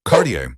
Cartier,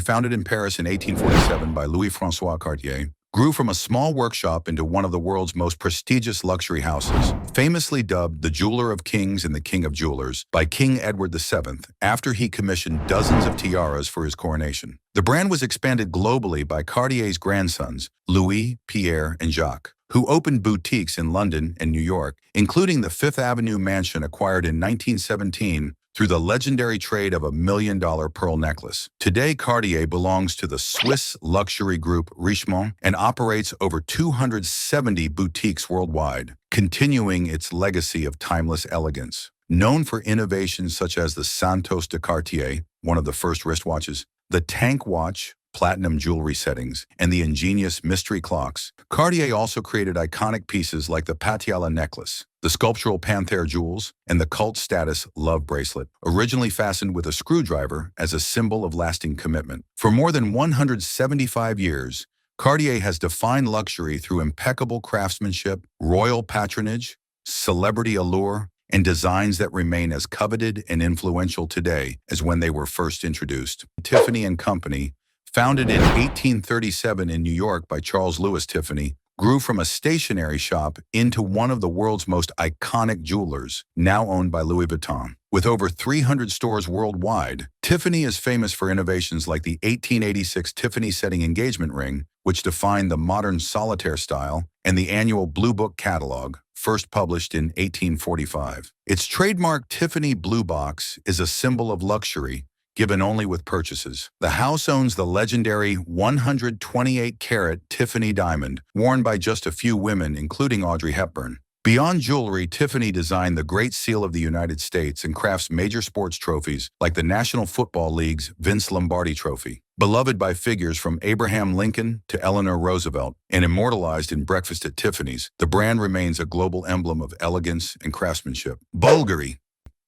founded in Paris in 1847 by Louis-François Cartier, grew from a small workshop into one of the world's most prestigious luxury houses, famously dubbed the Jeweler of Kings and the King of Jewelers by King Edward VII after he commissioned dozens of tiaras for his coronation. The brand was expanded globally by Cartier's grandsons, Louis, Pierre, and Jacques, who opened boutiques in London and New York, including the Fifth Avenue mansion acquired in 1917 through the legendary trade of a $1 million pearl necklace. Today, Cartier belongs to the Swiss luxury group Richemont and operates over 270 boutiques worldwide, continuing its legacy of timeless elegance. Known for innovations such as the Santos de Cartier, one of the first wristwatches, the Tank watch, platinum jewelry settings, and the ingenious mystery clocks, Cartier also created iconic pieces like the Patiala necklace, the sculptural Panthère jewels, and the cult status Love bracelet, originally fastened with a screwdriver as a symbol of lasting commitment. For more than 175 years, Cartier has defined luxury through impeccable craftsmanship, royal patronage, celebrity allure, and designs that remain as coveted and influential today as when they were first introduced. Tiffany and Company, founded in 1837 in New York by Charles Louis Tiffany, grew from a stationery shop into one of the world's most iconic jewelers, now owned by Louis Vuitton. With over 300 stores worldwide, Tiffany is famous for innovations like the 1886 Tiffany setting engagement ring, which defined the modern solitaire style, and the annual Blue Book catalog, first published in 1845. Its trademark Tiffany Blue Box is a symbol of luxury, given only with purchases. The house owns the legendary 128-carat Tiffany diamond, worn by just a few women, including Audrey Hepburn. Beyond jewelry, Tiffany designed the Great Seal of the United States and crafts major sports trophies like the National Football League's Vince Lombardi Trophy. Beloved by figures from Abraham Lincoln to Eleanor Roosevelt and immortalized in Breakfast at Tiffany's, the brand remains a global emblem of elegance and craftsmanship. Bvlgari.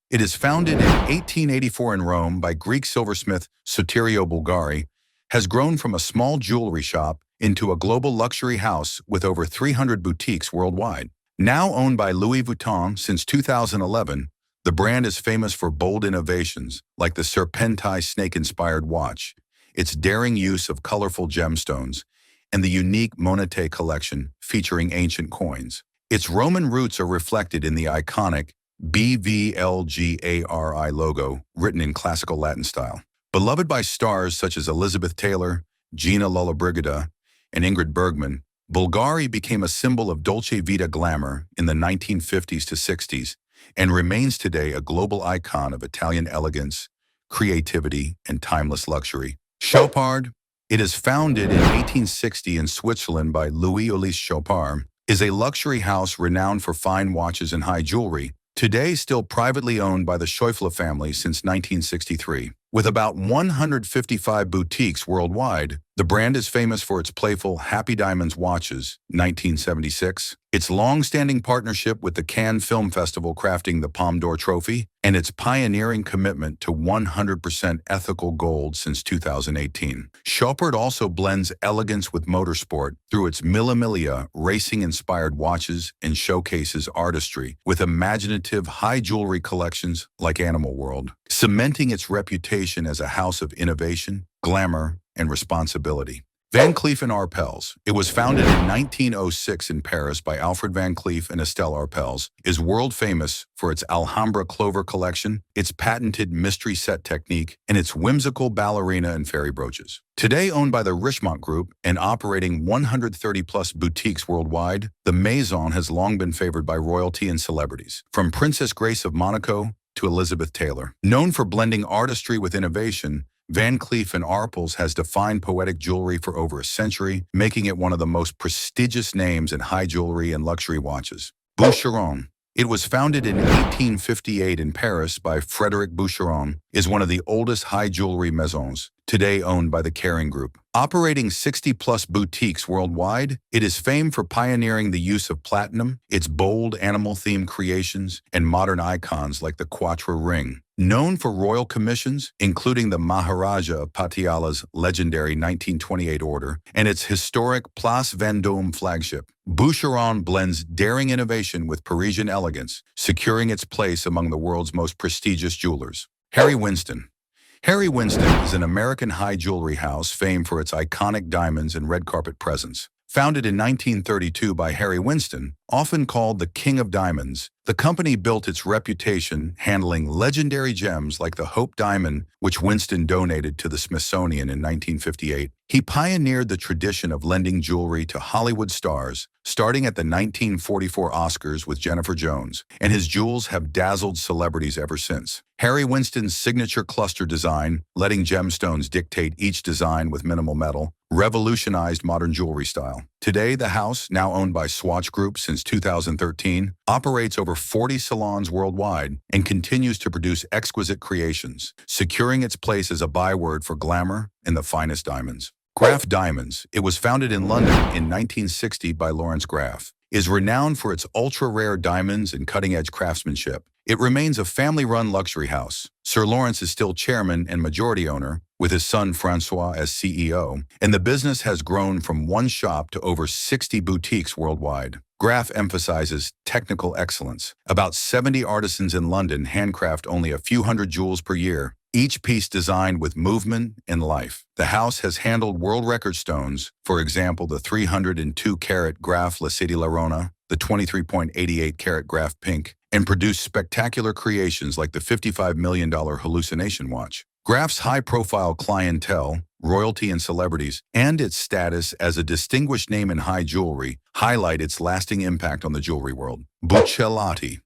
It is founded in 1884 in Rome by Greek silversmith Sotirio Bvlgari, has grown from a small jewelry shop into a global luxury house with over 300 boutiques worldwide. Now owned by Louis Vuitton since 2011, the brand is famous for bold innovations like the Serpentine snake-inspired watch, its daring use of colorful gemstones, and the unique Monete collection featuring ancient coins. Its Roman roots are reflected in the iconic Bvlgari logo, written in classical Latin style. Beloved by stars such as Elizabeth Taylor, Gina Lollobrigida, and Ingrid Bergman, Bvlgari became a symbol of Dolce Vita glamour in the 1950s to 60s and remains today a global icon of Italian elegance, creativity, and timeless luxury. Chopard, it is founded in 1860 in Switzerland by Louis-Ulysse Chopard, is a luxury house renowned for fine watches and high jewelry, today still privately owned by the Schäufele family since 1963. With about 155 boutiques worldwide, the brand is famous for its playful Happy Diamonds watches, 1976, its long-standing partnership with the Cannes Film Festival crafting the Palme d'Or trophy, and its pioneering commitment to 100% ethical gold since 2018. Chopard also blends elegance with motorsport through its Mille racing-inspired watches and showcases artistry with imaginative high jewelry collections like Animal World, cementing its reputation as a house of innovation, glamour, and responsibility. Van Cleef and Arpels. It was founded in 1906 in Paris by Alfred Van Cleef and Estelle Arpels, is world famous for its Alhambra clover collection, its patented mystery set technique, and its whimsical ballerina and fairy brooches. Today owned by the Richemont Group and operating 130-plus boutiques worldwide, the Maison has long been favored by royalty and celebrities, from Princess Grace of Monaco to Elizabeth Taylor. Known for blending artistry with innovation, Van Cleef and Arpels has defined poetic jewelry for over a century, making it one of the most prestigious names in high jewelry and luxury watches. Boucheron. It was founded in 1858 in Paris by Frédéric Boucheron, is one of the oldest high jewelry maisons, today owned by the Kering Group. Operating 60-plus boutiques worldwide, it is famed for pioneering the use of platinum, its bold animal-themed creations, and modern icons like the Quatre ring. Known for royal commissions, including the Maharaja of Patiala's legendary 1928 order and its historic Place Vendôme flagship, Boucheron blends daring innovation with Parisian elegance, securing its place among the world's most prestigious jewelers. Winston. Harry Winston is an American high jewelry house famed for its iconic diamonds and red carpet presence. Founded in 1932 by Harry Winston, often called the King of Diamonds, the company built its reputation handling legendary gems like the Hope Diamond, which Winston donated to the Smithsonian in 1958. He pioneered the tradition of lending jewelry to Hollywood stars, starting at the 1944 Oscars with Jennifer Jones, and his jewels have dazzled celebrities ever since. Harry Winston's signature cluster design, letting gemstones dictate each design with minimal metal, revolutionized modern jewelry style. Today, the house, now owned by Swatch Group since 2013, operates over 40 salons worldwide and continues to produce exquisite creations, securing its place as a byword for glamour and the finest diamonds. Graff Diamonds, it was founded in London in 1960 by Lawrence Graff, is renowned for its ultra-rare diamonds and cutting-edge craftsmanship. It remains a family-run luxury house. Sir Lawrence is still chairman and majority owner, with his son Francois as CEO, and the business has grown from one shop to over 60 boutiques worldwide. Graff emphasizes technical excellence. About 70 artisans in London handcraft only a few hundred jewels per year, each piece designed with movement and life. The house has handled world record stones, for example the 302-carat Graff La Cité La Rona, the 23.88-carat Graff Pink, and produced spectacular creations like the $55 million hallucination watch. Graff's high-profile clientele, royalty and celebrities, and its status as a distinguished name in high jewelry highlight its lasting impact on the jewelry world. Buccellati.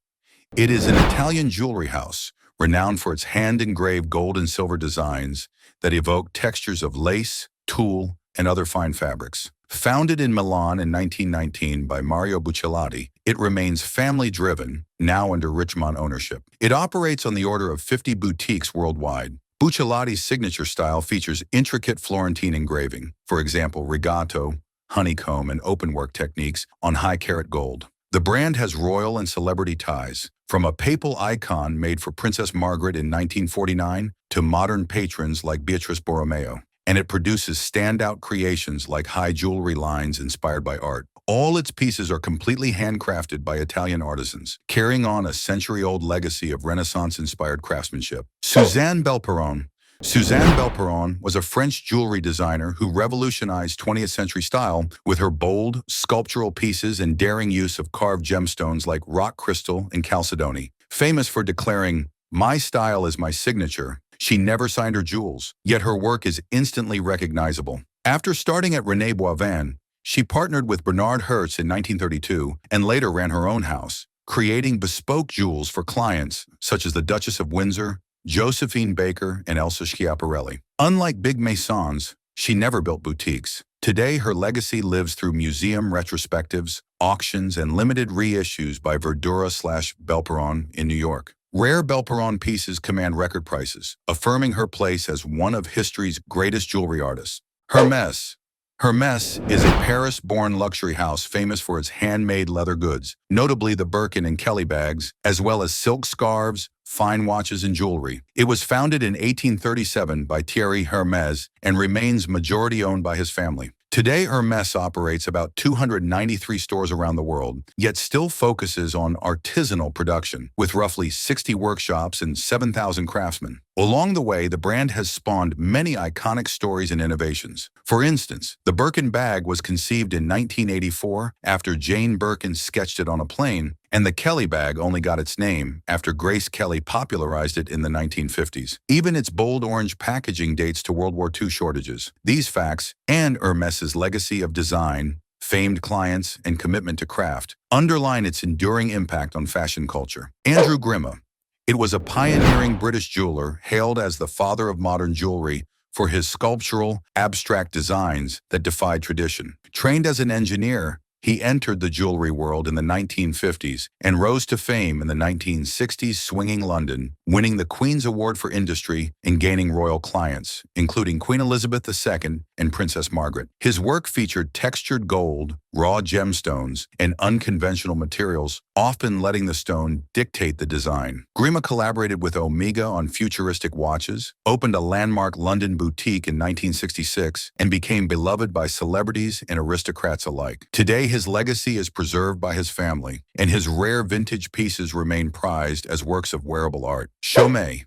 It is an Italian jewelry house renowned for its hand-engraved gold and silver designs that evoke textures of lace, tulle, and other fine fabrics. Founded in Milan in 1919 by Mario Buccellati, it remains family-driven, now under Richemont ownership. It operates on the order of 50 boutiques worldwide. Buccellati's signature style features intricate Florentine engraving, for example rigato, honeycomb, and openwork techniques on high-carat gold. The brand has royal and celebrity ties, from a papal icon made for Princess Margaret in 1949 to modern patrons like Beatrice Borromeo, and it produces standout creations like high jewelry lines inspired by art. All its pieces are completely handcrafted by Italian artisans, carrying on a century-old legacy of Renaissance-inspired craftsmanship. Suzanne Belperron. Suzanne Belperron was a French jewelry designer who revolutionized 20th century style with her bold, sculptural pieces and daring use of carved gemstones like rock crystal and chalcedony. Famous for declaring, "My style is my signature," she never signed her jewels, yet her work is instantly recognizable. After starting at René Boivin, she partnered with Bernard Hertz in 1932 and later ran her own house, creating bespoke jewels for clients such as the Duchess of Windsor, Josephine Baker, and Elsa Schiaparelli. Unlike big maisons, she never built boutiques. Today, her legacy lives through museum retrospectives, auctions, and limited reissues by Verdura/Belperron in New York. Rare Belperron pieces command record prices, affirming her place as one of history's greatest jewelry artists. Hermès. Hermès is a Paris-born luxury house famous for its handmade leather goods, notably the Birkin and Kelly bags, as well as silk scarves, fine watches, and jewelry. It was founded in 1837 by Thierry Hermès and remains majority-owned by his family. Today, Hermès operates about 293 stores around the world, yet still focuses on artisanal production, with roughly 60 workshops and 7,000 craftsmen. Along the way, the brand has spawned many iconic stories and innovations. For instance, the Birkin bag was conceived in 1984 after Jane Birkin sketched it on a plane, and the Kelly bag only got its name after Grace Kelly popularized it in the 1950s. Even its bold orange packaging dates to World War II shortages. These facts, and Hermès's legacy of design, famed clients, and commitment to craft, underline its enduring impact on fashion culture. Andrew Grimme. It was a pioneering British jeweler hailed as the father of modern jewelry for his sculptural, abstract designs that defied tradition. Trained as an engineer, he entered the jewelry world in the 1950s and rose to fame in the 1960s swinging London, winning the Queen's Award for Industry and gaining royal clients, including Queen Elizabeth II and Princess Margaret. His work featured textured gold, raw gemstones, and unconventional materials, often letting the stone dictate the design. Grimme collaborated with Omega on futuristic watches, opened a landmark London boutique in 1966, and became beloved by celebrities and aristocrats alike. Today, his legacy is preserved by his family, and his rare vintage pieces remain prized as works of wearable art. Chaumet.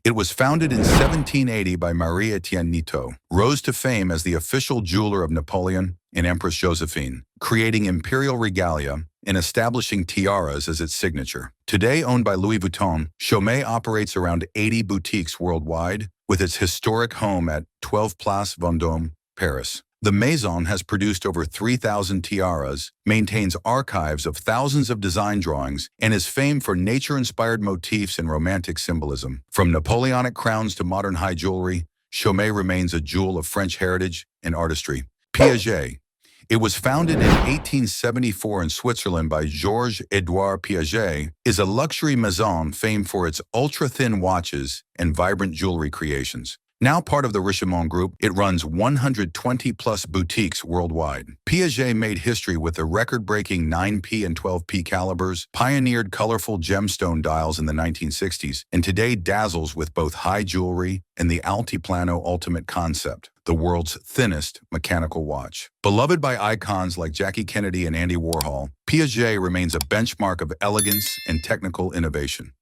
It was founded in 1780 by Marie Etienne Nito, rose to fame as the official jeweler of Napoleon and Empress Josephine, creating imperial regalia and establishing tiaras as its signature. Today owned by Louis Vuitton, Chaumet operates around 80 boutiques worldwide, with its historic home at 12 Place Vendôme, Paris. The maison has produced over 3,000 tiaras, maintains archives of thousands of design drawings, and is famed for nature-inspired motifs and romantic symbolism. From Napoleonic crowns to modern high jewelry, Chaumet remains a jewel of French heritage and artistry. Piaget. It was founded in 1874 in Switzerland by Georges-Édouard Piaget, is a luxury maison famed for its ultra-thin watches and vibrant jewelry creations. Now part of the Richemont Group, it runs 120-plus boutiques worldwide. Piaget made history with the record-breaking 9P and 12P calibers, pioneered colorful gemstone dials in the 1960s, and today dazzles with both high jewelry and the Altiplano Ultimate Concept, the world's thinnest mechanical watch. Beloved by icons like Jackie Kennedy and Andy Warhol, Piaget remains a benchmark of elegance and technical innovation.